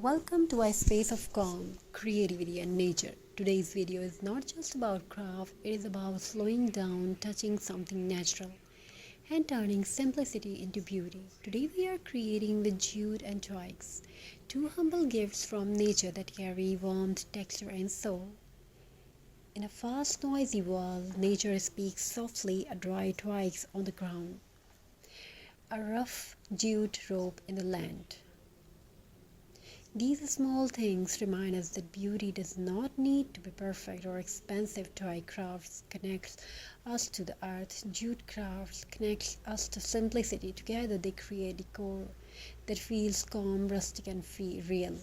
Welcome to a space of calm, creativity, and nature. Today's video is not just about craft, it is about slowing down, touching something natural, and turning simplicity into beauty. Today we are creating with jute and twigs, two humble gifts from nature that carry warmth, texture, and soul. In a fast, noisy world, nature speaks softly, a dry twigs on the ground, a rough jute rope in the land. These small things remind us that beauty does not need to be perfect or expensive. Toy crafts connects us to the earth. Jute crafts connects us to simplicity. Together they create decor that feels calm, rustic, and real.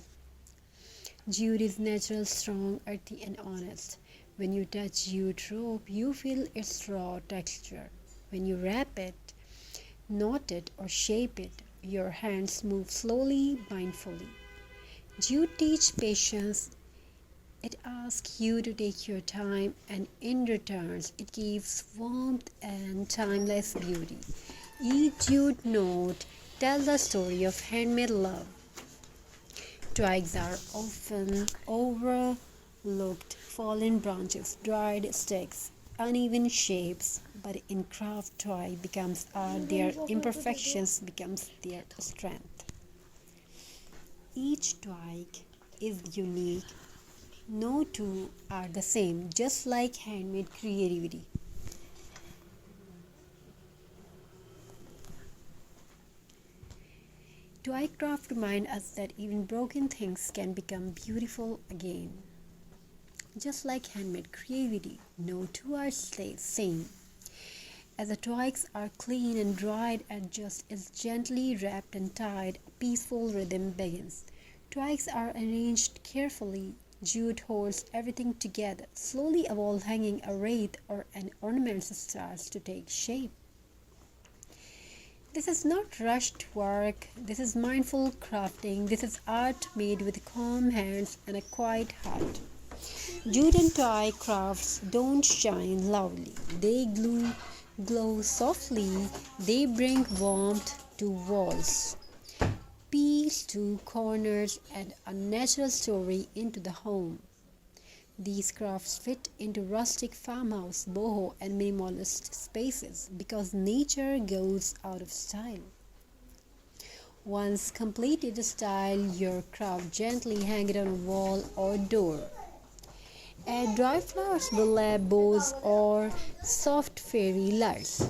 Jute is natural, strong, earthy, and honest. When you touch jute rope, you feel its raw texture. When you wrap it, knot it, or shape it, your hands move slowly, mindfully. Jute teaches patience. It asks you to take your time, and in return, it gives warmth and timeless beauty. Each jute note tells a story of handmade love. Twigs are often overlooked, fallen branches, dried sticks, uneven shapes, but in craft, twig becomes art. Their imperfections becomes their strength. Each twig is unique. No two are the same, just like handmade creativity. Twig craft reminds us that even broken things can become beautiful again. Just like handmade creativity, no two are the same. As the twigs are clean and dried and just as gently wrapped and tied, a peaceful rhythm begins. Twigs are arranged carefully. Jute holds everything together. Slowly, a wall hanging, a wreath, or an ornament starts to take shape. This is not rushed work. This is mindful crafting. This is art made with calm hands and a quiet heart. Jute and twig crafts don't shine loudly. They glow softly. They bring warmth to walls, peace to corners, and a natural story into the home. These crafts fit into rustic farmhouse, boho, and minimalist spaces because nature goes out of style. Once completed style your craft, gently hang it on a wall or door. Add dry flowers, burlap bows, or soft fairy lights.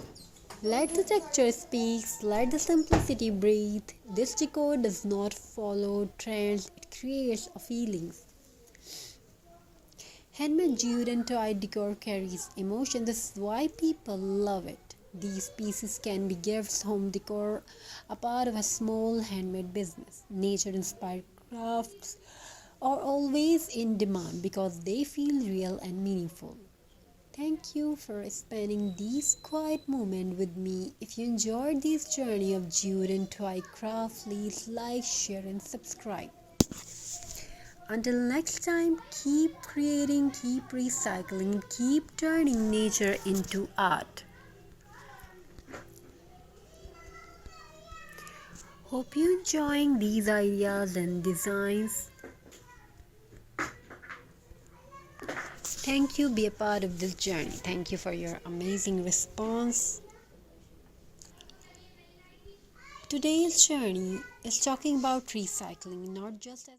Let the texture speak, let the simplicity breathe. This decor does not follow trends, it creates a feeling. Handmade jute and toy decor carries emotion. This is why people love it. These pieces can be gifts, home decor, a part of a small handmade business. Nature-inspired crafts are always in demand because they feel real and meaningful. Thank you for spending these quiet moments with me. If you enjoyed this journey of jute and twig craft, please like, share, and subscribe. Until next time, keep creating, keep recycling, keep turning nature into art. Hope you enjoying these ideas and designs. Thank you, be a part of this journey. Thank you for your amazing response. Today's journey is talking about recycling, not just as